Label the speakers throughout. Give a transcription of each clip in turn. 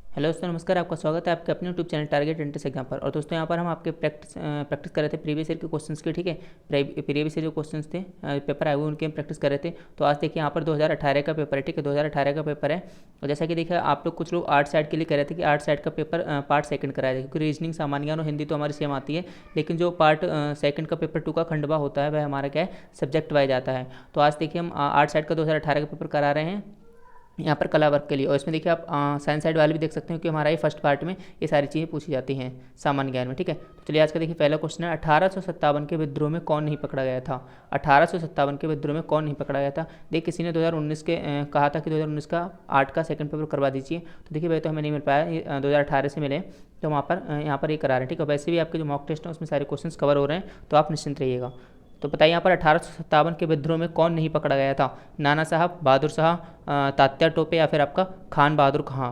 Speaker 1: Hello दोस्तों, नमस्कार। आपका स्वागत है आपके अपने YouTube channel target entrance exam पर। और दोस्तों यहाँ पर हम आपके प्रैक्टिस कर रहे थे प्रीवियस ईयर के क्वेश्चंस की। ठीक है, प्रीवियस ईयर जो क्वेश्चंस थे पेपर आए हुए उनके हम प्रैक्टिस कर रहे थे। तो आज देखिए यहाँ पर 2018 का पेपर है। ठीक है, 2018 का पेपर है। और जैसा कि देखिए आप लोग कुछ लोग आर्ट साइड के लिए कह रहे थे कि आर्ट साइड का पेपर पार्ट सेकंड कराया जाए, क्योंकि रीजनिंग, सामान्य ज्ञान और हिंदी तो हमारी सेम आती है। लेकिन जो पार्ट सेकंड का पेपर 2 का खंडवा होता है वह हमारा क्या है, सब्जेक्ट वाइज आता है। तो आज देखिए हम आर्ट साइड का 2018 का पेपर करा रहे हैं यहाँ पर कला वर्ग के लिए। और इसमें देखिए आप साइंस साइड वाले भी देख सकते हैं कि हमारा ये फर्स्ट पार्ट में ये सारी चीज़ें पूछी जाती हैं सामान्य ज्ञान में। ठीक है, तो चलिए आज का देखिए पहला क्वेश्चन है, 1857 के विद्रोह में कौन नहीं पकड़ा गया था। 1857 के विद्रोह में कौन नहीं पकड़ा गया था। देखिए किसी ने 2019 के कहा था कि 2019 का आर्ट का सेकंड पेपर करवा दीजिए, तो देखिए भाई तो हमें नहीं मिल पाया, ये 2018 से मिले, तो वहाँ पर यहाँ पर ये करा रहे हैं। ठीक है, वैसे भी आपके जो मॉक टेस्ट हैं उसमें सारे क्वेश्चन कवर हो रहे हैं, तो आप निश्चिंत रहिएगा। तो बताइए यहाँ पर 1857 के विद्रोह में कौन नहीं पकड़ा गया था। नाना साहब, बहादुर शाह, तात्या टोपे या फिर आपका खान बहादुर खां।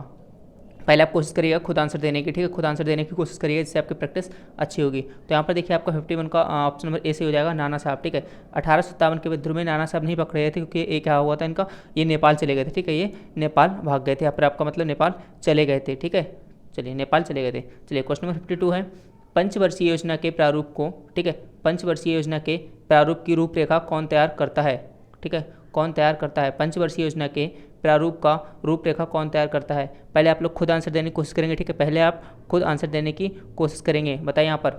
Speaker 1: पहले आप कोशिश करिएगा खुद आंसर देने की। ठीक है, खुद आंसर देने की कोशिश करिएगा, जिससे आपकी प्रैक्टिस अच्छी होगी। तो यहाँ पर देखिए आपका 51 का ऑप्शन नंबर ए से हो जाएगा, नाना साहब। ठीक है, 1857 के विद्रोह में नाना साहब नहीं पकड़े गए थे, क्योंकि ये क्या हुआ था इनका, ये नेपाल चले गए थे। ठीक है, ये नेपाल भाग गए थे, यहाँ पर आपका मतलब नेपाल चले गए थे। ठीक है, चलिए नेपाल चले गए थे। चलिए क्वेश्चन नंबर 52 है, पंचवर्षीय योजना के प्रारूप को, ठीक है, पंचवर्षीय योजना के प्रारूप की रूपरेखा कौन तैयार करता है। ठीक है, कौन तैयार करता है, पंचवर्षीय योजना के प्रारूप का रूपरेखा कौन तैयार करता है। पहले आप लोग खुद आंसर देने की कोशिश करेंगे। ठीक है, पहले आप खुद आंसर देने की कोशिश करेंगे। बताइए यहाँ पर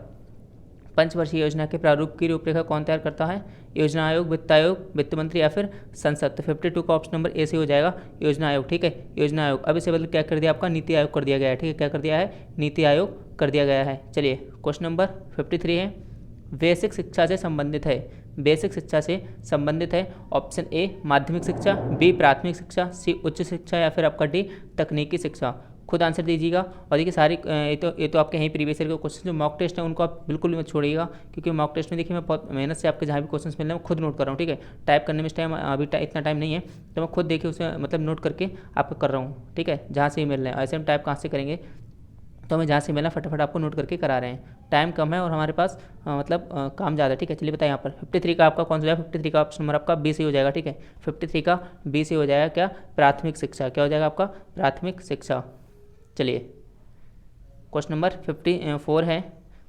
Speaker 1: पंचवर्षीय योजना के प्रारूप की रूपरेखा कौन तैयार करता है। योजना आयोग, वित्त आयोग, वित्त मंत्री या फिर संसद। तो 52 का ऑप्शन नंबर ए से हो जाएगा, योजना आयोग। ठीक है, योजना आयोग। अब इसे बदल क्या कर दिया, आपका नीति आयोग कर दिया गया है। ठीक है, क्या कर दिया है, नीति आयोग कर दिया गया है। चलिए क्वेश्चन नंबर 53 है, बेसिक शिक्षा से संबंधित है। बेसिक शिक्षा से संबंधित है। ऑप्शन ए माध्यमिक शिक्षा, बी प्राथमिक शिक्षा, सी उच्च शिक्षा या फिर आपका डी तकनीकी शिक्षा। खुद आंसर दीजिएगा। और देखिए सारी ये तो आपके यहीं प्रीवियस ईयर के क्वेश्चन जो मॉक टेस्ट है उनको आप बिल्कुल भी मत छोड़िएगा, क्योंकि मॉक टेस्ट में देखिए मैं बहुत मेहनत से आपके जहाँ भी क्वेश्चन मिल रहे हैं मैं खुद नोट कर रहा हूँ। ठीक है, टाइप करने में इस टाइम अभी इतना टाइम नहीं है, तो मैं खुद देखिए उसे मतलब नोट करके आपको कर रहा हूँ। ठीक है, जहाँ से ही मिल रहे हैं, ऐसे हम टाइप कहाँ से करेंगे, तो हमें जहाँ से मिला फटाफट आपको नोट करके करा रहे हैं। टाइम कम है और हमारे पास मतलब काम ज़्यादा है। ठीक है, चलिए बताइए यहाँ पर 53 का आपका कौन सा हो जाएगा, 53 का ऑप्शन नंबर आपका बी से हो जाएगा। ठीक है, 53 का बी से हो जाएगा क्या, प्राथमिक शिक्षा। क्या हो जाएगा आपका, प्राथमिक शिक्षा। चलिए क्वेश्चन नंबर 54 है,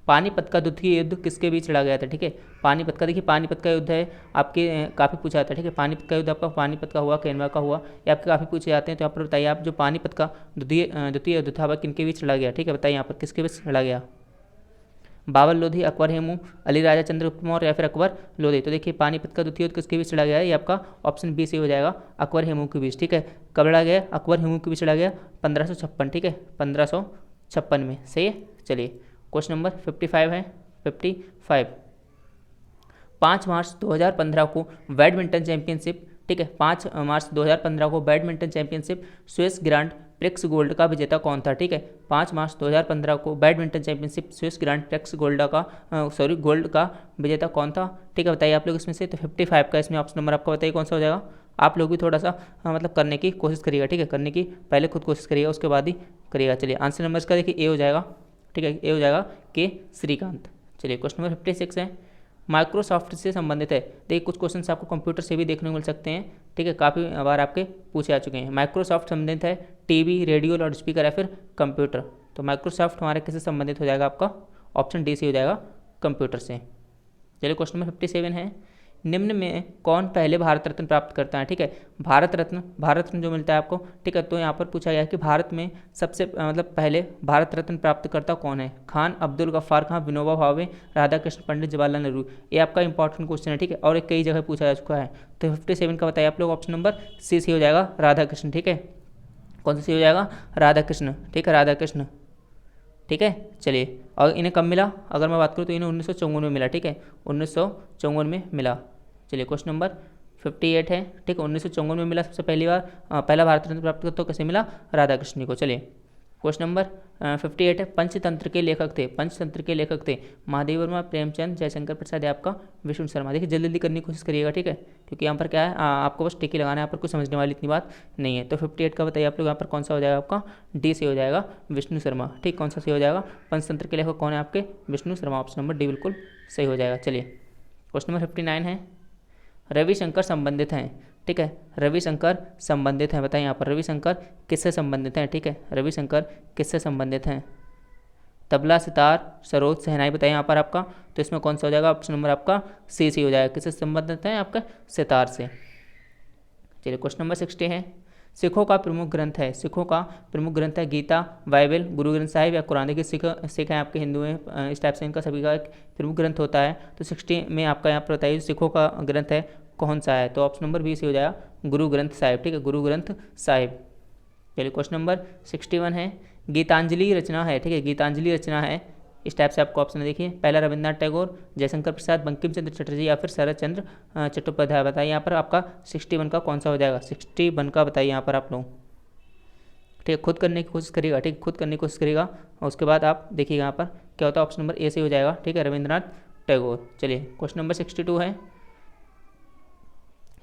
Speaker 1: पानीपत का द्वितीय युद्ध किसके बीच लड़ा गया था। ठीक है, पानीपत का, देखिए पानीपत का युद्ध है आपके काफ़ी पूछा जाता है। ठीक है, पानीपत का युद्ध आपका पानीपत का हुआ, कैनवा का हुआ, ये आपके काफ़ी पूछे जाते हैं। तो यहाँ पर बताइए आप जो पानीपत का द्वितीय युद्ध था वह किनके बीच लड़ा गया। ठीक है, बताइए यहाँ पर किसके बीच लड़ा गया। बाबर लोधी, अकबर हेमू, अली राजा चंद्रगुप्त मौर्य या फिर अकबर लोधी। तो देखिए पानीपत का द्वितीय युद्ध किसके बीच लड़ा गया है, ये आपका ऑप्शन बी से हो जाएगा, अकबर हेमू के बीच। ठीक है, कब लड़ा गया, अकबर हेमू के बीच लड़ा गया 1556। ठीक है, 1556 में। सही है। चलिए क्वेश्चन नंबर 55 है, 55, 5 मार्च 2015 को बैडमिंटन चैंपियनशिप, ठीक है, 5 मार्च 2015 को badminton championship Swiss grand prix gold का विजेता कौन था। ठीक है, 5 मार्च 2015 को badminton championship Swiss grand prix gold का विजेता कौन था। ठीक है, बताइए आप लोग इसमें से। तो 55 का इसमें ऑप्शन नंबर आपका बताइए कौन सा हो जाएगा। आप लोग भी थोड़ा सा मतलब करने की कोशिश करिएगा। ठीक है, करने की पहले खुद कोशिश करिएगा, उसके बाद ही करिएगा। चलिए आंसर नंबर इसका देखिए ए हो जाएगा। ठीक है, ए हो जाएगा के श्रीकांत। चलिए क्वेश्चन नंबर 56 है, माइक्रोसॉफ्ट से संबंधित है। देखिए कुछ क्वेश्चन आपको कंप्यूटर से भी देखने को मिल सकते हैं। ठीक है, काफ़ी बार आपके पूछे जा चुके हैं। माइक्रोसॉफ्ट संबंधित है टीवी, रेडियो, लाउड स्पीकर या फिर कंप्यूटर। तो माइक्रोसॉफ्ट हमारे किससे संबंधित हो जाएगा, आपका ऑप्शन डी से हो जाएगा, कंप्यूटर से। चलिए क्वेश्चन नंबर 57 है, निम्न में कौन पहले भारत रत्न प्राप्त करता है। ठीक है, भारत रत्न जो मिलता है आपको। ठीक है, तो यहाँ पर पूछा गया है कि भारत में सबसे मतलब पहले भारत रत्न प्राप्त करता कौन है। खान, अब्दुल गफ्फार खान, विनोबा भावे, राधा कृष्ण पंडित, जवाहरलाल नेहरू। ये आपका इंपॉर्टेंट क्वेश्चन है। ठीक है, और एक कई जगह पूछा जा चुका है। तो 57 का बताइए आप लोग, ऑप्शन नंबर सी सी हो जाएगा, राधा कृष्ण। ठीक है, कौन सा सी हो जाएगा, राधा कृष्ण। ठीक है, राधा कृष्ण। ठीक है, चलिए और इन्हें कब मिला, अगर मैं बात करूँ तो इन्हें 1954 में मिला। ठीक है, 1954 में मिला। चलिए क्वेश्चन नंबर 58 है। ठीक है, 1954 में मिला सबसे पहली बार। पहला भारत रत्न प्राप्त तो कैसे मिला, राधा कृष्ण को। चलिए क्वेश्चन नंबर 58 है, पंचतंत्र के लेखक थे। पंचतंत्र के लेखक थे महादेव वर्मा, प्रेमचंद, जयशंकर प्रसाद या आपका विष्णु शर्मा। देखिए जल्दी जल्दी करने की कोशिश करिएगा। ठीक है, क्योंकि यहाँ पर क्या है आपको बस टिक ही लगाना है, यहाँ पर कुछ समझने वाली इतनी बात नहीं है। तो 58 का बताइए आप लोग, यहाँ पर कौन सा हो जाएगा आपका, डी से हो जाएगा, विष्णु शर्मा। ठीक, कौन सा सही हो जाएगा, पंचतंत्र के लेखक कौन है आपके, Vishnu Sharma. Option number D बिल्कुल सही हो जाएगा। चलिए क्वेश्चन नंबर 59 है, रविशंकर संबंधित हैं, ठीक है, रविशंकर संबंधित हैं, बताइए यहाँ पर रविशंकर किससे संबंधित हैं, ठीक है, रविशंकर किससे संबंधित हैं। तबला, सितार, सरोद, शहनाई, बताइए यहाँ पर आपका, तो इसमें कौन सा हो जाएगा, ऑप्शन नंबर आपका सी हो जाएगा, किससे संबंधित है आपका, सितार से। चलिए क्वेश्चन नंबर 60 है, सिखों का प्रमुख ग्रंथ है, सिखों का प्रमुख ग्रंथ है गीता, बाइबल, गुरु ग्रंथ साहिब या कुरान। देखिए सिख हैं आपके, हिंदू हैं, इस टाइप से इनका सभी का एक प्रमुख ग्रंथ होता है। तो 60 में आपका यहाँ पर बताइए सिखों का ग्रंथ है कौन सा है, तो ऑप्शन नंबर बी से हो जाएगा गुरु ग्रंथ साहिब, ठीक है, गुरु ग्रंथ साहिब। चलिए क्वेश्चन नंबर 61 है, गीतांजलि रचना है, ठीक है, गीतांजलि रचना है, इस टाइप से आपको ऑप्शन देखिए, पहला रविन्द्रनाथ टैगोर, जयशंकर प्रसाद, बंकिम चंद्र चटर्जी या फिर शरद चंद्र चट्टोपाध्याय। बताइए यहाँ पर आपका 61 का कौन सा हो जाएगा, 61 का बताइए यहाँ पर आप लोग, ठीक है, खुद करने की कोशिश करिएगा, ठीक, खुद करने की कोशिश करिएगा और उसके बाद आप देखिएगा यहाँ पर क्या होता है, ऑप्शन नंबर ए से हो जाएगा, ठीक है, रविन्द्रनाथ टैगोर। चलिए क्वेश्चन नंबर 62 है,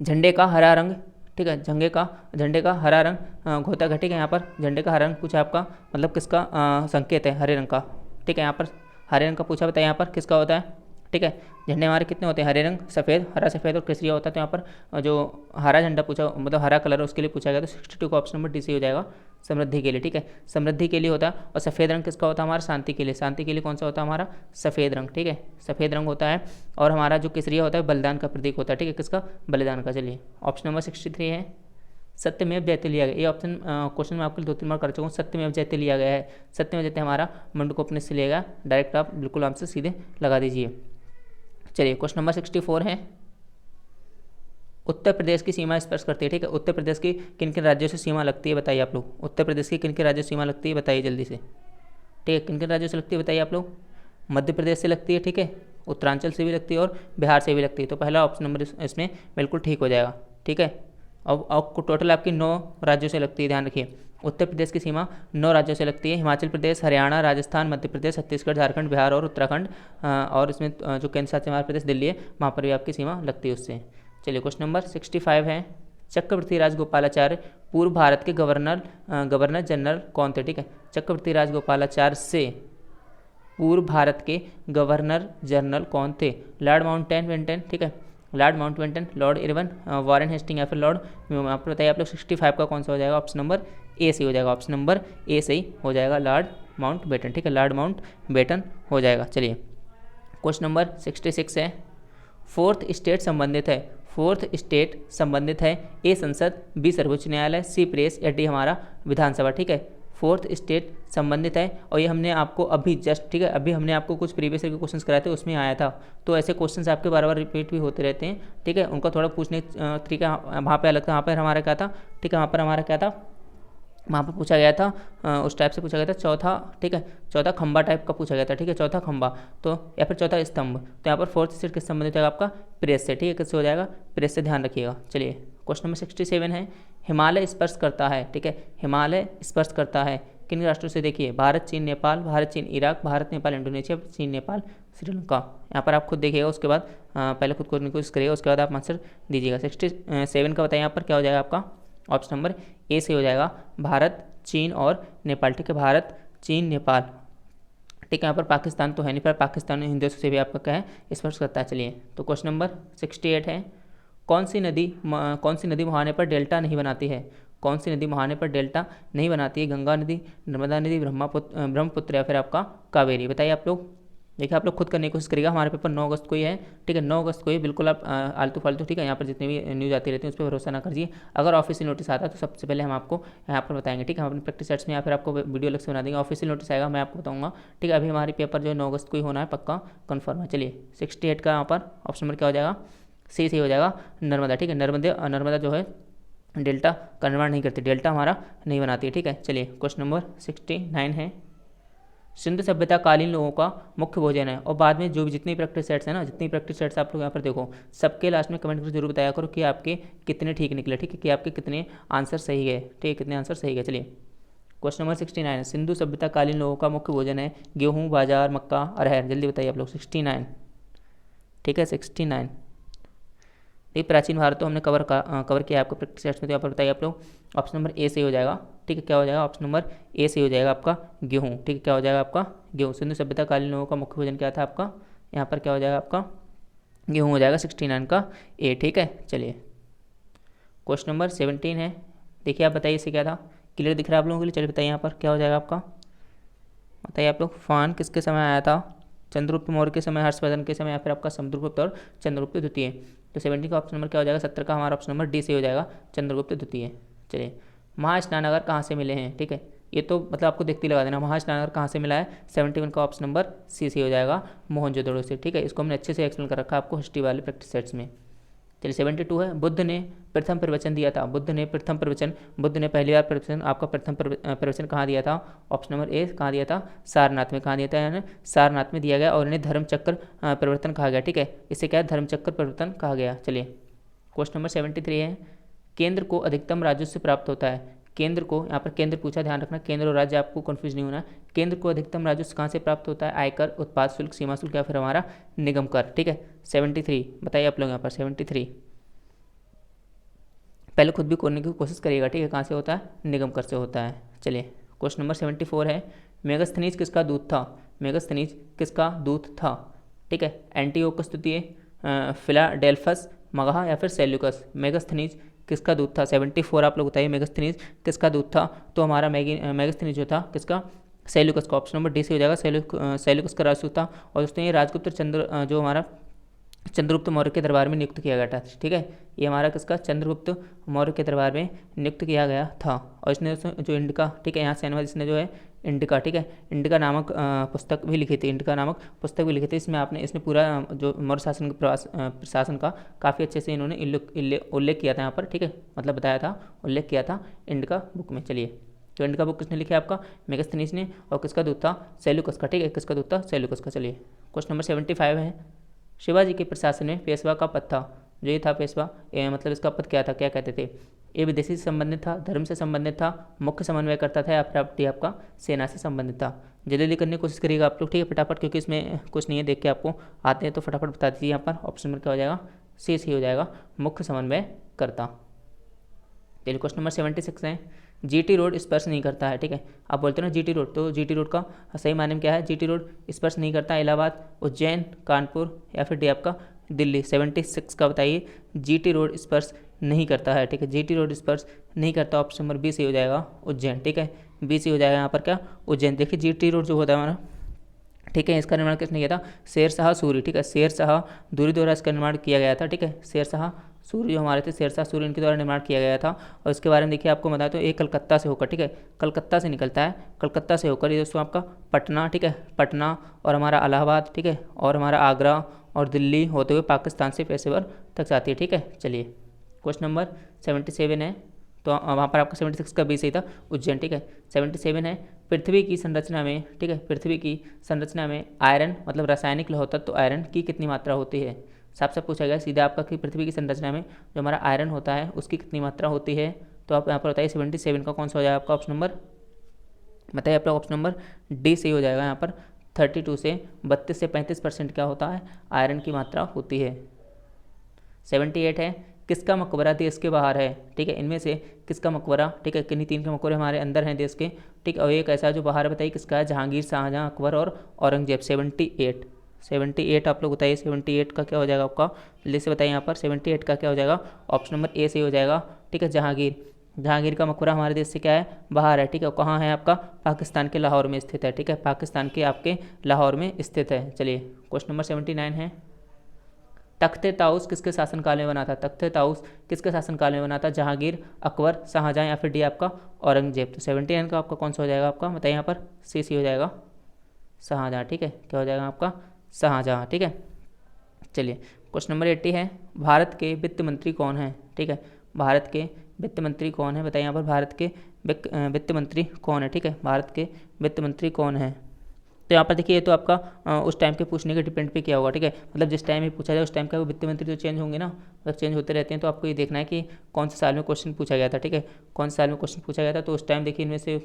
Speaker 1: झंडे का हरा रंग, ठीक है, झंडे का हरा रंग होता है, ठीक है, यहाँ पर झंडे का हरा रंग पूछा आपका, मतलब किसका संकेत है, हरे रंग का, ठीक है, यहाँ पर हरे रंग का पूछा, बताइए यहाँ पर किसका होता है, ठीक है, झंडे हमारे कितने होते हैं, हरे रंग, सफ़ेद, हरा, सफ़ेद और केसरिया होता है। तो यहाँ पर जो हरा झंडा पूछा, मतलब हरा कलर है उसके लिए पूछा गया, तो 62 का ऑप्शन नंबर डी सी हो जाएगा, समृद्धि के लिए, ठीक है, समृद्धि के लिए होता है। और सफ़ेद रंग किसका होता है, हमारा शांति के लिए, शांति के लिए कौन सा होता है हमारा, सफ़ेद रंग, ठीक है, सफ़ेद रंग होता है। और हमारा जो केसरिया होता है बलिदान का प्रतीक होता है, ठीक है, किसका, बलिदान का। चलिए ऑप्शन नंबर 63 है, सत्यमेव जयते लिया गया, ये ऑप्शन क्वेश्चन में आपके 2-3 बार कर चुका हूँ, सत्यमेव जयते लिया गया है, सत्यमेव जयते हमारा मुंडकोपनिषद से लिया गया, डायरेक्ट आप बिल्कुल आंसर सीधे लगा दीजिए। चलिए क्वेश्चन नंबर 64 है, उत्तर प्रदेश की सीमा स्पर्श करती है, ठीक है, उत्तर प्रदेश की किन किन राज्यों से सीमा लगती है, बताइए आप लोग, उत्तर प्रदेश की किन किन राज्यों से सीमा लगती है, बताइए जल्दी से, ठीक है, किन किन राज्यों से लगती है बताइए आप लोग, मध्य प्रदेश से लगती है, ठीक है, उत्तरांचल से भी लगती है और बिहार से भी लगती है। तो पहला ऑप्शन नंबर इसमें बिल्कुल ठीक हो जाएगा, ठीक है। अब टोटल आपकी 9 राज्यों से लगती है, ध्यान रखिए, उत्तर प्रदेश की सीमा 9 राज्यों से लगती है, हिमाचल प्रदेश, हरियाणा, राजस्थान, मध्य प्रदेश, छत्तीसगढ़, झारखंड, बिहार और उत्तराखंड, और इसमें जो केंद्र शासित हमारा प्रदेश दिल्ली है, वहाँ पर भी आपकी सीमा लगती है उससे। चलिए क्वेश्चन नंबर 65 है, चक्रवर्ती राजगोपालाचार्य पूर्व भारत के गवर्नर जनरल कौन थे, ठीक है, चक्रवर्ती राजगोपालाचार्य से पूर्व भारत के गवर्नर जनरल कौन थे, लॉर्ड माउंटबेटन, ठीक है, Lord Mountbatten, Lord Irwin, Warren Hasting या फिर लॉर्ड म्यूम। आपको बताइए आप लोग 65 का कौन सा हो जाएगा, ऑप्शन नंबर ए सही हो जाएगा, ऑप्शन नंबर ए सही हो जाएगा, लॉर्ड माउंटबेटन, ठीक है, लॉर्ड माउंटबेटन हो जाएगा। चलिए क्वेश्चन नंबर 66 है, फोर्थ स्टेट संबंधित है, फोर्थ स्टेट संबंधित है, ए संसद, बी सर्वोच्च न्यायालय, सी प्रेस या डी हमारा विधानसभा, ठीक है, फोर्थ स्टेट संबंधित है। और ये हमने आपको अभी जस्ट, ठीक है, अभी हमने आपको कुछ प्रीवियस ईयर के क्वेश्चंस कराए थे, उसमें आया था। तो ऐसे क्वेश्चंस आपके बार बार रिपीट भी होते रहते हैं, ठीक है, उनका थोड़ा पूछने तरीका वहाँ पे अलग था, वहाँ पर हमारा क्या था, ठीक है, वहाँ पर हमारा क्या था, वहाँ पर पूछा गया था, उस टाइप से पूछा गया था चौथा, ठीक है, चौथा खंबा टाइप का पूछा गया था, ठीक है, चौथा खंबा, तो या फिर चौथा स्तंभ। तो यहाँ पर फोर्थ स्टेट किस संबंधित है आपका, प्रेस से, ठीक है, किससे हो जाएगा, प्रेस से, ध्यान रखिएगा। चलिए क्वेश्चन नंबर 67 है, हिमालय स्पर्श करता है, ठीक है, हिमालय स्पर्श करता है किन राष्ट्रों से, देखिए, भारत, चीन, नेपाल, भारत, चीन, इराक, भारत, नेपाल, इंडोनेशिया, चीन, नेपाल, श्रीलंका। यहाँ पर आप खुद देखिएगा, उसके बाद पहले खुद करने की कोशिश करिएगा, उसके बाद आप आंसर दीजिएगा। 67 का बताइए यहाँ पर क्या हो जाएगा आपका, ऑप्शन नंबर ए से हो जाएगा, भारत, चीन और नेपाल, ठीक है, भारत, चीन, नेपाल, ठीक है। यहाँ पर पाकिस्तान तो है नहीं, पर पाकिस्तान हिंद देशों से भी आपका क्या है, स्पर्श करता है। चलिए तो क्वेश्चन नंबर 68 है, कौन सी नदी मुहाने पर डेल्टा नहीं बनाती है, कौन सी नदी मुहाने पर डेल्टा नहीं बनाती है, गंगा नदी, नर्मदा नदी, ब्रह्मपुत्र या फिर आपका कावेरी। बताइए आप लोग, देखिए आप लोग खुद करने की कोशिश करिएगा, हमारे पेपर 9 अगस्त को ही है, ठीक है, 9 अगस्त को ही, बिल्कुल आप आलतू फालतू, ठीक है, यहाँ पर जितने भी न्यूज़ आती रहती है उस पर भरोसा ना करिए। अगर ऑफिशियल नोटिस आता है तो सबसे पहले हम आपको यहाँ पर बताएंगे, ठीक है, हम अपने प्रैक्टिस सेट्स में या फिर आपको वीडियो अलग से बना देंगे, ऑफिशियल नोटिस आएगा मैं आपको बताऊँगा, ठीक है। अभी हमारी पेपर जो है 9 अगस्त को ही होना है, पक्का कन्फर्म है। चलिए 68 का यहाँ पर ऑप्शन नंबर क्या हो जाएगा, सी हो जाएगा, नर्मदा, ठीक है, नर्मदा जो है डेल्टा का निर्माण नहीं करती, डेल्टा हमारा नहीं बनाती है, ठीक है। चलिए क्वेश्चन नंबर 69 है, सिंधु सभ्यता कालीन लोगों का मुख्य भोजन है, और बाद में जो भी जितनी प्रैक्टिस सेट्स है ना, जितनी प्रैक्टिस सेट्स आप लोग यहाँ पर देखो, सबके लास्ट में कमेंट करके जरूर बताया करो कि आपके कितने ठीक निकले, ठीक है, कि आपके कितने आंसर सही गए, ठीक है, कितने आंसर सही गए। चलिए क्वेश्चन नंबर 69 है, सिंधु सभ्यता कालीन लोगों का मुख्य भोजन है गेहूँ, बाजार, मक्का, अरहर। जल्दी बताइए आप लोग, 69, ठीक है, 69। ये प्राचीन भारत तो हमने कवर किया है आपको प्रैक्टिस सेट्स में, तो यहाँ पर बताइए आप लोग, ऑप्शन नंबर ए सही हो जाएगा, ठीक है, क्या हो जाएगा, ऑप्शन नंबर ए सही हो जाएगा आपका गेहूँ, ठीक है, क्या हो जाएगा आपका गेहूँ। सिंधु सभ्यता कालीन लोगों का मुख्य भोजन क्या था आपका, यहाँ पर क्या हो जाएगा आपका गेहूँ हो जाएगा 69 का ए। ठीक है, चलिए क्वेश्चन नंबर 17 है। देखिए आप बताइए इसे क्या था, क्लियर दिख रहा है आप लोगों के लिए? चलिए बताइए यहाँ पर क्या हो जाएगा आपका, बताइए आप लोग। फान किसके समय आया था? चंद्रगुप्त मौर्य के समय, हर्षवर्धन के समय, या फिर आपका समुद्रगुप्त और चंद्रगुप्त द्वितीय। तो 17 का ऑप्शन नंबर क्या हो जाएगा? 17 का हमारा ऑप्शन नंबर डी से हो जाएगा, चंद्रगुप्त द्वितीय। चलिए महास्नानगर कहाँ से मिले हैं? ठीक है, ये तो मतलब आपको देखते ही लगा देना, महास्नानगर कहाँ से मिला है? 71 का ऑप्शन नंबर सी से हो जाएगा, मोहनजोदड़ो से। ठीक है, इसको हमने अच्छे से एक्सप्लेन कर रखा है आपको हिस्ट्री वाले प्रैक्टिस सेट्स में। चलिए 72 है, बुद्ध ने प्रथम प्रवचन दिया था। बुद्ध ने प्रथम प्रवचन, बुद्ध ने पहली बार प्रवचन, आपका प्रथम प्रवचन कहाँ दिया था? ऑप्शन नंबर ए कहाँ दिया था? सारनाथ में। कहाँ दिया था? यानी सारनाथ में दिया गया, और इन्हें धर्मचक्र प्रवर्तन कहा गया। ठीक है, इससे क्या है? धर्मचक्र प्रवर्तन कहा गया। चलिए क्वेश्चन नंबर 73 है, केंद्र को अधिकतम राजस्व प्राप्त होता है। केंद्र को, यहाँ पर केंद्र पूछा, ध्यान रखना, केंद्र और राज्य आपको कंफ्यूज नहीं होना। केंद्र को अधिकतम राजस्व कहाँ से प्राप्त होता है? आयकर, उत्पाद शुल्क, सीमा शुल्क, या फिर हमारा निगम कर। ठीक है 73 बताइए आप लोग यहाँ पर 73। पहले खुद भी करने की कोशिश करिएगा। ठीक है, कहाँ से होता है? निगम कर से होता है। चलिए क्वेश्चन नंबर 74 है, मेगस्थनीज किसका दूत था? मेगस्थनीज किसका दूत था? ठीक है, एंटीओकस द्वितीय, फिलाडेल्फस, मगहा, या फिर सेल्यूकस। मेगस्थनीज किसका दूत था? 74 आप लोग बताइए, मेगस्थनीज किसका दूत था? तो हमारा मेगस्थनीज जो था किसका? सेल्यूकस का। ऑप्शन नंबर डी से हो जाएगा, सेल्यूकस का राजदूत था। और दोस्तों ये राजगुप्त जो हमारा चंद्रगुप्त मौर्य के दरबार में नियुक्त किया गया था। ठीक है, ये हमारा किसका? चंद्रगुप्त मौर्य के दरबार में नियुक्त किया गया था। और इसने जो इंडिका, ठीक है, यहाँ से इसने जो है इंडिका, ठीक है, इंडिका नामक पुस्तक भी लिखी थी, इंडिका नामक पुस्तक भी लिखी थी। इसमें पूरा जो मौर्य शासन प्रशासन का काफ़ी अच्छे से इन्होंने उल्लेख किया था यहाँ पर। ठीक है, मतलब बताया था, उल्लेख किया था इंडिका बुक में। चलिए तो इंडिका बुक किसने लिखा है? आपका मेगस्थनीज ने। और किसका दूत था? सेल्यूकस का। ठीक है, किसका दूत था? सेल्यूकस का। चलिए क्वेश्चन नंबर 75 है, शिवाजी के प्रशासन में पेशवा का पद था। जो ये था पेशवा, मतलब इसका पद क्या था, क्या कहते थे? ये विदेशी से संबंधित था, धर्म से संबंधित था, मुख्य समन्वय करता था, या फिर आपका सेना से संबंधित था। जल्दी जल्दी करने की कोशिश करिएगा आप लोग। ठीक है फटाफट, क्योंकि इसमें कुछ नहीं है, देख के आपको आते हैं तो फटाफट बता दीजिए। यहाँ पर ऑप्शन नंबर क्या हो जाएगा? सी हो जाएगा, मुख्य समन्वय करता। चलिए क्वेश्चन नंबर 76 है, जीटी रोड स्पर्श नहीं करता है। ठीक है, आप बोलते हो ना जीटी रोड, तो जीटी रोड का सही माने में क्या है? जीटी रोड स्पर्श नहीं करता इलाहाबाद, उज्जैन, कानपुर, या फिर डी आपका दिल्ली। 76 का बताइए, जीटी रोड स्पर्श नहीं करता है। ठीक है, जीटी रोड स्पर्श नहीं करता, ऑप्शन नंबर बी से हो जाएगा, उज्जैन। ठीक है, बी से हो जाएगा यहाँ पर क्या? उज्जैन। देखिए जीटी रोड जो होता है हमारा, ठीक है, इसका निर्माण किसने किया था? शेरशाह सूरी। ठीक है, शेरशाह दूरी द्वारा इसका निर्माण किया गया था। ठीक है, शेरशाह सूरी जो हमारे थे, शेरशाह सूरी, इनके द्वारा निर्माण किया गया था। और इसके बारे में देखिए आपको बताया तो ये कलकत्ता से होकर, ठीक है, कलकत्ता से निकलता है, कलकत्ता से होकर ये दोस्तों आपका पटना, ठीक है, पटना और हमारा इलाहाबाद, ठीक है, और हमारा आगरा और दिल्ली होते हुए पाकिस्तान से पेशेवर तक जाती है। ठीक है, चलिए क्वेश्चन नंबर 77 है, तो वहाँ पर आपका 76 का बी सही था, उज्जैन। ठीक है, 77 है, पृथ्वी की संरचना में, ठीक है, पृथ्वी की संरचना में आयरन, मतलब रासायनिक लौह तत्व तो आयरन की कितनी मात्रा होती है? साफ साफ पूछा गया सीधा आपका कि पृथ्वी की संरचना में जो हमारा आयरन होता है उसकी कितनी मात्रा होती है? तो आप यहाँ पर बताइए 77 का कौन सा हो जाएगा आपका ऑप्शन नंबर? बताइए आपका ऑप्शन नंबर डी सही हो जाएगा। यहाँ पर 32 से 32 से 35% क्या होता है? आयरन की मात्रा होती है। 78 है, किसका मकबरा देश के बाहर है? ठीक है, इनमें से किसका मकबरा, ठीक है, किन्हीं तीन के मकबरे हमारे अंदर हैं देश के, ठीक, और एक ऐसा जो बाहर है, बताइए किसका है? जहांगीर, शाहजहां, अकबर और औरंगजेब। 78 आप लोग बताइए 78 का क्या हो जाएगा आपका? जल्दी से बताइए यहाँ पर 78 का क्या हो जाएगा? ऑप्शन नंबर ए से हो जाएगा। ठीक है, जहांगीर का मकबरा हमारे देश से क्या है? बाहर है। ठीक है, कहाँ है आपका? पाकिस्तान के लाहौर में स्थित है। ठीक है, पाकिस्तान के आपके लाहौर में स्थित है। चलिए क्वेश्चन नंबर 79 है, तख्ते ताउस किसके शासनकाल में बना था? तख्ते ताउस किसके शासनकाल में बना था? जहांगीर, अकबर, शाहजहां, या फिर डी आपका औरंगजेब। तो 79 का आपका कौन सा हो जाएगा आपका? बताइए यहाँ पर सी हो जाएगा, शाहजहां। ठीक है, क्या हो जाएगा आपका? शाहजहां। ठीक है, चलिए क्वेश्चन नंबर 80 है, भारत के वित्त मंत्री कौन है? ठीक है, भारत के वित्त मंत्री कौन है? बताइए यहाँ पर भारत के वित्त मंत्री कौन है? ठीक है, भारत के वित्त मंत्री कौन है? तो यहाँ पर देखिए ये तो आपका उस टाइम के पूछने के डिपेंड पे किया होगा। ठीक है, मतलब जिस टाइम में पूछा जाए उस टाइम का वित्त मंत्री तो चेंज होंगे ना, मतलब चेंज होते रहते हैं, तो आपको ये देखना है कि कौन से साल में क्वेश्चन पूछा गया था। ठीक है, कौन से साल में क्वेश्चन पूछा गया था, तो उस टाइम देखिए इनमें से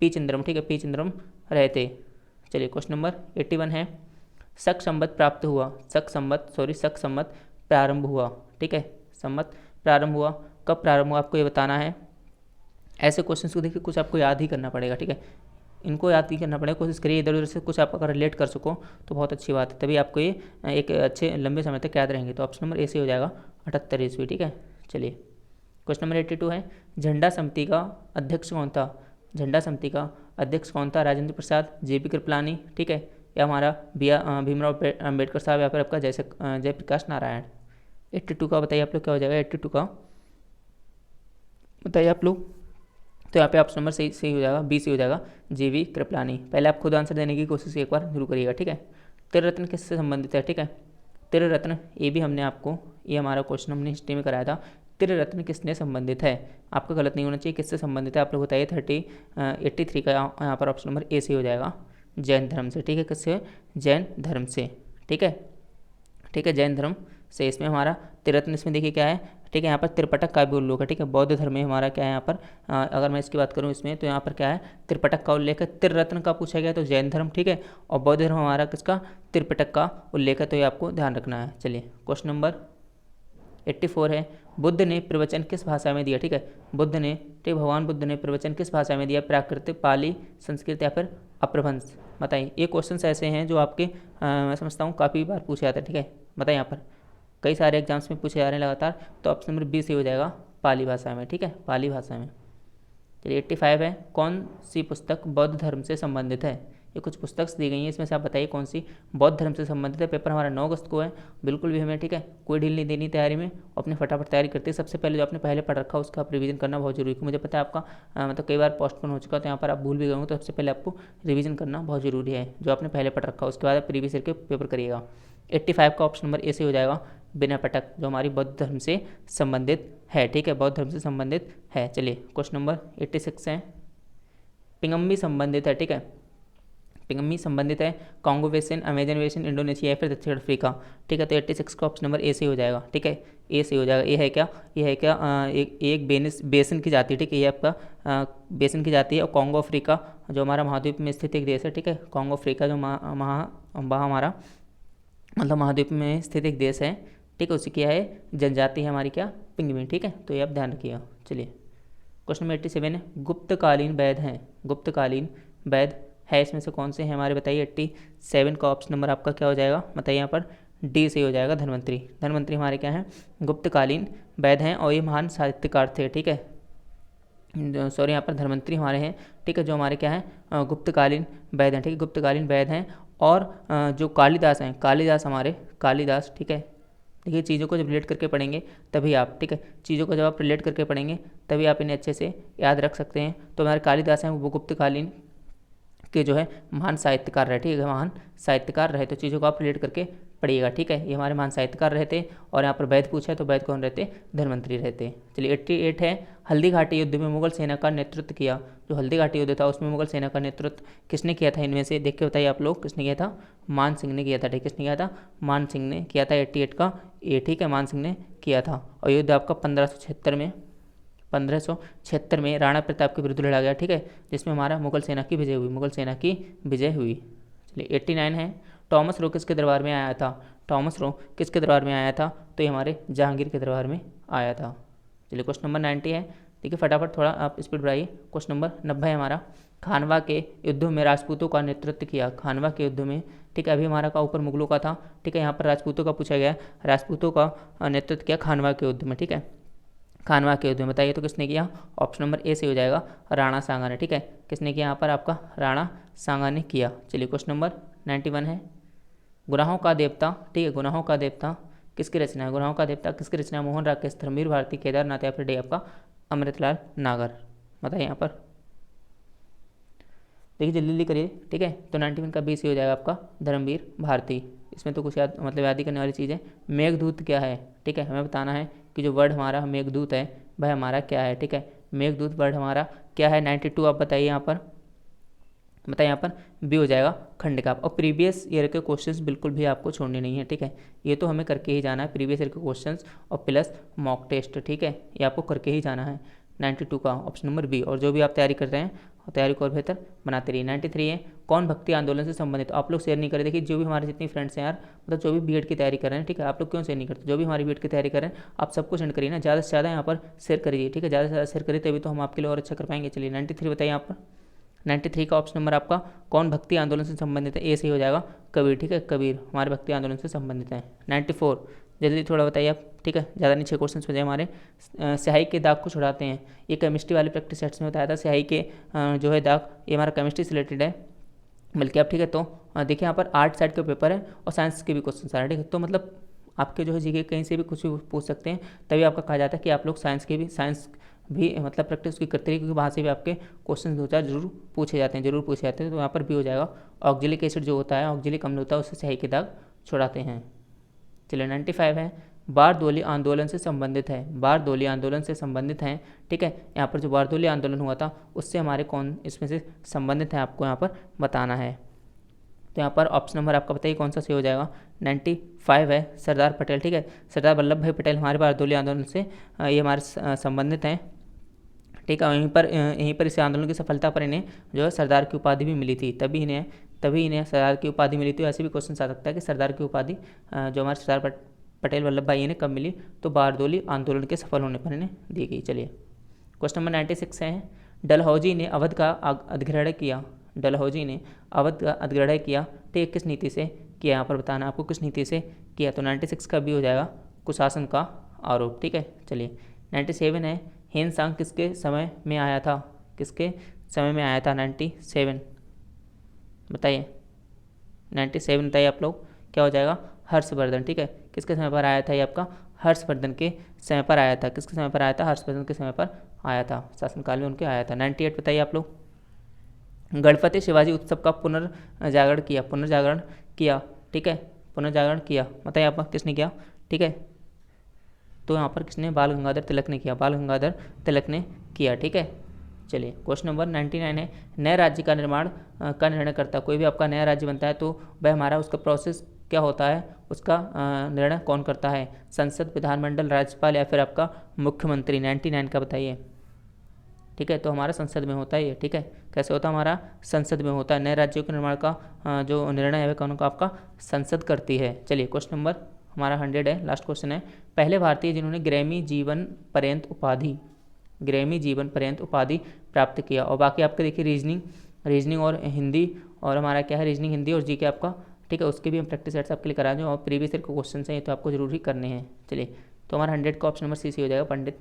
Speaker 1: पी चिदम्बरम, ठीक है, पी चिदम्बरम रहे थे। चलिए क्वेश्चन नंबर 81 है, शक संवत प्राप्त हुआ, शक संवत प्रारंभ हुआ। ठीक है, संवत प्रारंभ हुआ, कब प्रारंभ हुआ आपको ये बताना है। ऐसे क्वेश्चन को देखिए कुछ आपको याद ही करना पड़ेगा। ठीक है, इनको याद नहीं करना पड़ेगा, कोशिश करिए इधर उधर से कुछ आप अगर रिलेट कर सको तो बहुत अच्छी बात है, तभी आपको ये एक अच्छे लंबे समय तक याद रहेंगे। तो ऑप्शन नंबर ए से हो जाएगा 78 ईस्वी। ठीक है, चलिए क्वेश्चन नंबर 82 है, झंडा समिति का अध्यक्ष कौन था? झंडा समिति का अध्यक्ष कौन था? राजेंद्र प्रसाद, जेपी कृपलानी, ठीक है, या हमारा भीमराव अम्बेडकर साहब, या फिर आपका जयप्रकाश नारायण। 82 का बताइए आप लोग क्या हो जाएगा? 82 का बताइए आप लोग। तो यहाँ पे ऑप्शन नंबर सही हो जाएगा, बी से हो जाएगा, जेवी कृपलानी। पहले आप खुद आंसर देने की कोशिश एक बार जरूर करिएगा। ठीक है, त्रिरत्न किससे संबंधित है? ठीक है, त्रिरत्न ये भी हमने आपको, ये हमारा क्वेश्चन हमने हिस्ट्री में कराया था। त्रिरत्न किसने संबंधित है? आपका गलत नहीं होना चाहिए, किससे संबंधित है आप लोग बताइए। 83 का यहाँ पर ऑप्शन नंबर ए से हो जाएगा, जैन धर्म से। ठीक है, किससे? जैन धर्म से। ठीक है, ठीक है, जैन धर्म से। इसमें हमारा त्रिरत्न, इसमें देखिए क्या है, ठीक है, यहाँ पर त्रिपटक का भी उल्लेख है। ठीक है, बौद्ध धर्म में हमारा क्या है यहाँ पर, अगर मैं इसकी बात करूँ इसमें, तो यहाँ पर क्या है, त्रिपटक का उल्लेख है। त्रिरत्न का पूछा गया तो जैन धर्म, ठीक है, और बौद्ध धर्म हमारा किसका? त्रिपटक का उल्लेख है, तो ये आपको ध्यान रखना है। चलिए क्वेश्चन नंबर 84 है, बुद्ध ने प्रवचन किस भाषा में दिया? ठीक है, बुद्ध ने, ठीक, भगवान बुद्ध ने प्रवचन किस भाषा में दिया? प्राकृत, पाली, संस्कृत या फिर अपभ्रंश? बताइए। ये क्वेश्चंस ऐसे हैं जो आपके मैं समझता हूँ काफ़ी बार पूछे जाते हैं। ठीक है, बताइए, यहाँ पर कई सारे एग्जाम्स में पूछे जा रहे हैं लगातार, तो ऑप्शन नंबर बी से हो जाएगा, पाली भाषा में। ठीक है, पाली भाषा में। चलिए 85 है, कौन सी पुस्तक बौद्ध धर्म से संबंधित है? ये कुछ पुस्तक दी गई हैं, इसमें से आप बताइए कौन सी बौद्ध धर्म से संबंधित है। पेपर हमारा 9 अगस्त को है, बिल्कुल भी हमें, ठीक है, कोई ढील नहीं देनी तैयारी में, अपने फटाफट तैयारी करते हैं। सबसे पहले जो आपने पहले पढ़ रखा उसका आप रिवीजन करना बहुत जरूरी है। मुझे पता है आपका मतलब कई बार पोस्टपोन हो चुका, तो यहाँ पर आप भूल भी गए हो, तो सबसे पहले आपको रिवीजन करना बहुत जरूरी है, जो आपने पहले पढ़ रखा उसके बाद आप प्रीवियस ईयर के पेपर करिएगा। 85 का ऑप्शन नंबर ए से हो जाएगा, बिना पटक, जो हमारी बौद्ध धर्म से संबंधित है। ठीक है, बौद्ध धर्म से संबंधित है। चलिए क्वेश्चन नंबर 86 है, पिंगम्मी संबंधित है। ठीक है, पिंगम्मी संबंधित है Congo basin, Amazon basin, Indonesia या फिर दक्षिण अफ्रीका। ठीक है, तो 86 का ऑप्शन नंबर ए से हो जाएगा। ठीक है, ए से हो जाएगा। ये है क्या? ये है क्या? एक बेसिन की जाति है। ठीक है, ये आपका बेसिन की जाति है, और कांगो अफ्रीका जो हमारा महाद्वीप में स्थित एक देश है। ठीक है, कांगो अफ्रीका जो हमारा मतलब महाद्वीप में स्थित एक देश है। ठीक है, उसकी क्या है? जनजाति है हमारी क्या? पिंगमी। ठीक है, तो ये आप ध्यान रखिएगा। चलिए क्वेश्चन नंबर 87 है, गुप्तकालीन वैद्य हैं, गुप्तकालीन वैद्य है, इसमें से कौन से हैं हमारे बताइए। 87 का ऑप्शन नंबर आपका क्या हो जाएगा बताइए? यहाँ पर डी से हो जाएगा, धन्वंतरी। धन्वंतरी हमारे क्या हैं? गुप्तकालीन वैद्य हैं, और ये महान साहित्यकार थे। ठीक है, सॉरी, यहाँ पर धन्वंतरी हमारे हैं। ठीक है, जो हमारे क्या हैं? गुप्तकालीन वैद्य हैं। ठीक है, गुप्तकालीन वैद्य हैं। और जो कालिदास हैं, कालिदास हमारे, कालिदास, ठीक है, देखिए चीज़ों को जब रिलेट करके पढ़ेंगे तभी आप, ठीक है, चीज़ों को जब आप रिलेट करके पढ़ेंगे तभी आप इन्हें अच्छे से याद रख सकते हैं। तो हमारे कालिदास हैं, वो गुप्तकालीन के जो है महान साहित्यकार रहे। ठीक है, महान साहित्यकार रहे, तो चीज़ों को आप रिलेट करके पढ़िएगा। ठीक है, ये हमारे महान साहित्यकार रहते, और यहाँ पर वैद्य पूछा है तो वैद्य कौन रहते? धन्वंतरी रहते। चलिए 88 है, हल्दी घाटी युद्ध में मुगल सेना का नेतृत्व किया। जो हल्दी घाटी युद्ध था उसमें मुगल सेना का नेतृत्व किसने किया था? इनमें से देख के बताइए आप लोग, किसने किया था? मान सिंह ने किया था। ठीक, किसने किया था? मान सिंह ने किया था। 88 का ए, ठीक है, मान सिंह ने किया था। और युद्ध आपका 1576 में राणा प्रताप के विरुद्ध लड़ा गया। ठीक है, जिसमें हमारा मुगल सेना की विजय हुई, मुगल सेना की विजय हुई। चलिए 89 है, टॉमस रो किसके दरबार में आया था? टॉमस रो किसके दरबार में आया था? तो ये हमारे जहांगीर के दरबार में आया था। चलिए क्वेश्चन नंबर 90 है, देखिए फटाफट थोड़ा आप स्पीड बढ़ाइए। क्वेश्चन नंबर 90 है हमारा, खानवा के युद्धों में राजपूतों का नेतृत्व किया। खानवा के युद्ध में, ठीक है, अभी हमारा का ऊपर मुगलों का था। ठीक है, यहाँ पर राजपूतों का पूछा गया, राजपूतों का नेतृत्व किया खानवा के युद्ध में। ठीक है, खानवा के युद्ध में बताइए तो किसने किया? ऑप्शन नंबर ए से हो जाएगा, राणा सांगा ने। ठीक है, किसने किया यहाँ पर? आपका राणा सांगा ने किया। चलिए क्वेश्चन नंबर 91 है, गुनाहों का देवता, ठीक है, गुनाहों का देवता किसकी रचना है? गुनाहों का देवता किसकी रचना है? मोहन राकेश, धर्मवीर भारती, केदारनाथ या फिर डी आपका अमृतलाल नागर। बताइए यहाँ पर, देखिए जल्दी जल्दी करिए। ठीक है, तो 91 का बी से हो जाएगा आपका धर्मवीर भारती। इसमें तो कुछ याद ही करने वाली चीज़ है। मेघदूत क्या है? ठीक है, हमें बताना है कि जो वर्ड हमारा मेघदूत है वह हमारा क्या है। ठीक है, मेघदूत वर्ड हमारा क्या है? 92 आप बताइए यहाँ पर, बताइए यहाँ पर बी हो जाएगा खंडिका। और प्रीवियस ईयर के क्वेश्चंस बिल्कुल भी आपको छोड़ने नहीं है। ठीक है, ये तो हमें करके ही जाना है, प्रीवियस ईयर के क्वेश्चंस और प्लस मॉक टेस्ट। ठीक है, ये आपको करके ही जाना है। 92 का ऑप्शन नंबर बी। और जो भी आप तैयारी कर रहे हैं तैयारी को और बेहतर बनाते रहिए। 93 है, कौन भक्ति आंदोलन से संबंधित? आप लोग शेयर नहीं करें। देखिए जो भी हमारे जितनी फ्रेंड्स हैं यार, मतलब जो भी बीएड की तैयारी कर रहे हैं, ठीक है, आप लोग क्यों शेयर नहीं करते? जो भी हमारी बीएड की तैयारी कर रहे हैं आप सबको सेंड करिए ना, ज़्यादा से ज़्यादा यहाँ पर शेयर करिए। ठीक है, ज़्यादा से ज़्यादा शेयर करिए, तभी तो हम आपके लिए और अच्छा कर पाएंगे। चलिए 93 बताइए यहाँ पर, 93 का ऑप्शन नंबर आपका कौन भक्ति आंदोलन से संबंधित है, ए सही हो जाएगा, कबीर। ठीक है, कबीर हमारे भक्ति आंदोलन से संबंधित है। 94, जल्दी थोड़ा बताइए आप। ठीक है, ज़्यादा नहीं, 6 क्वेश्चन हो जाए हमारे। स्याही के दाग को छुड़ाते हैं, ये केमिस्ट्री वाले प्रैक्टिस सेट्स में बताया था। स्याही के जो है दाग, ये हमारा केमिस्ट्री से रिलेटेड है बल्कि आप। ठीक है, तो देखिए यहाँ पर आर्ट साइड का पेपर है और साइंस के भी क्वेश्चन आ रहे हैं। ठीक है, तो मतलब आपके जो है जीके कहीं से भी कुछ भी पूछ सकते हैं, तभी आपका कहा जाता है कि आप लोग साइंस भी मतलब प्रैक्टिस की करते रहिए, क्योंकि वहाँ से भी आपके क्वेश्चन जो होता है जरूर पूछे जाते हैं, तो यहाँ पर भी हो जाएगा। ऑक्जेलिक एसिड जो होता है, ऑक्जेलिक अम्ल होता है, उससे स्याही के दाग छुड़ाते हैं। चलिए 95 है, बारदोली आंदोलन से संबंधित है, बारदोली आंदोलन से संबंधित हैं। ठीक है, यहाँ पर जो बारदोली आंदोलन हुआ था उससे हमारे कौन इसमें से संबंधित है, आपको यहाँ पर बताना है। तो यहाँ पर ऑप्शन नंबर आपका बताइए कौन सा सही हो जाएगा। 95 है, सरदार पटेल। ठीक है, सरदार वल्लभ भाई पटेल हमारे बारदोली आंदोलन से ये हमारे संबंधित हैं। ठीक है, यहीं पर इस आंदोलन की सफलता पर इन्हें जो है सरदार की उपाधि भी मिली थी, तभी इन्हें सरदार की उपाधि मिली थी। ऐसे भी क्वेश्चन आ सकता है कि सरदार की उपाधि जो हमारे सरदार पटेल वल्लभ भाई इन्हें कब मिली, तो बारदोली आंदोलन के सफल होने पर इन्हें दी गई। चलिए क्वेश्चन नंबर 96 है, डलहौजी ने अवध का अधिग्रहण किया, डलहौजी ने अवध का अधिग्रहण किया, ठीक, किस नीति से किया, यहाँ पर बताना आपको किस नीति से किया। तो 96 का भी हो जाएगा कुशासन का आरोप। ठीक है, चलिए 97 है, हेन सांग किसके समय में आया था, किसके समय में आया था 97, बताइए 97 बताइए आप लोग, क्या हो जाएगा, हर्षवर्धन। ठीक है, किसके समय पर आया था ये आपका, हर्षवर्धन के समय पर आया था। किसके समय पर आया था, हर्षवर्धन के समय पर आया था, शासनकाल में उनके आया था। 98 बताइए आप लोग। गणपति शिवाजी उत्सव का पुनर्जागरण किया, ठीक है, पुनर्जागरण किया, बताइए आप किसने किया। ठीक है, तो यहाँ पर किसने, बाल गंगाधर तिलक ने किया, बाल गंगाधर तिलक ने किया। ठीक है, चलिए क्वेश्चन नंबर 99 है, नए राज्य का निर्माण का निर्णय करता, कोई भी आपका नया राज्य बनता है तो वह हमारा उसका प्रोसेस क्या होता है, उसका निर्णय कौन करता है, संसद, विधानमंडल, राज्यपाल या फिर आपका मुख्यमंत्री। 99 का बताइए। ठीक है, तो हमारा संसद में होता है ये। ठीक है, कैसे होता है, हमारा संसद में होता है। नए राज्यों के निर्माण का जो निर्णय है वह कौन का, आपका संसद करती है। चलिए क्वेश्चन नंबर हमारा 100 है, लास्ट क्वेश्चन है, पहले भारतीय जिन्होंने ग्रैमी जीवन पर्यंत उपाधि प्राप्त किया। और बाकी आपके देखिए रीजनिंग और हिंदी, और हमारा क्या है, रीजनिंग, हिंदी और जीके आपका। ठीक है, उसके भी हम प्रैक्टिस सेट्स आपके लिए करा दें, और प्रीवियस ईयर के क्वेश्चन हैं तो आपको जरूर ही करने हैं। चलिए, तो हमारा 100 का ऑप्शन नंबर सी हो जाएगा, पंडित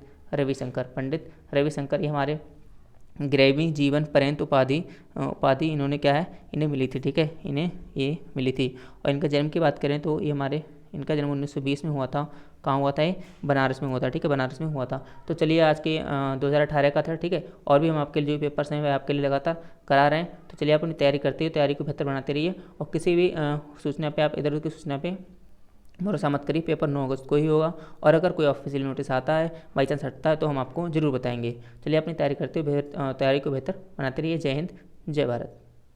Speaker 1: रविशंकर। ये हमारे ग्रैमी जीवन पर्यंत उपाधि इन्होंने क्या है, इन्हें मिली थी। ठीक है, इन्हें ये मिली थी। और इनका जन्म की बात करें तो ये इनका जन्म 1920 में हुआ था। कहाँ हुआ था, ये बनारस में हुआ था। ठीक है, बनारस में हुआ था। तो चलिए आज के 2018 का था। ठीक है, और भी हम आपके लिए जो पेपर्स हैं वह आपके लिए लगातार करा रहे हैं। तो चलिए आप अपनी तैयारी करते हो, तैयारी को बेहतर बनाते रहिए, और किसी भी सूचना पे, आप इधर उधर की सूचना पे भरोसा मत करिए। पेपर 9 अगस्त को ही होगा, और अगर कोई ऑफिशियल नोटिस आता है, बाई चांस हटता है, तो हम आपको जरूर बताएंगे। चलिए अपनी तैयारी करते हुए तैयारी को बेहतर बनाते रहिए। जय हिंद, जय भारत।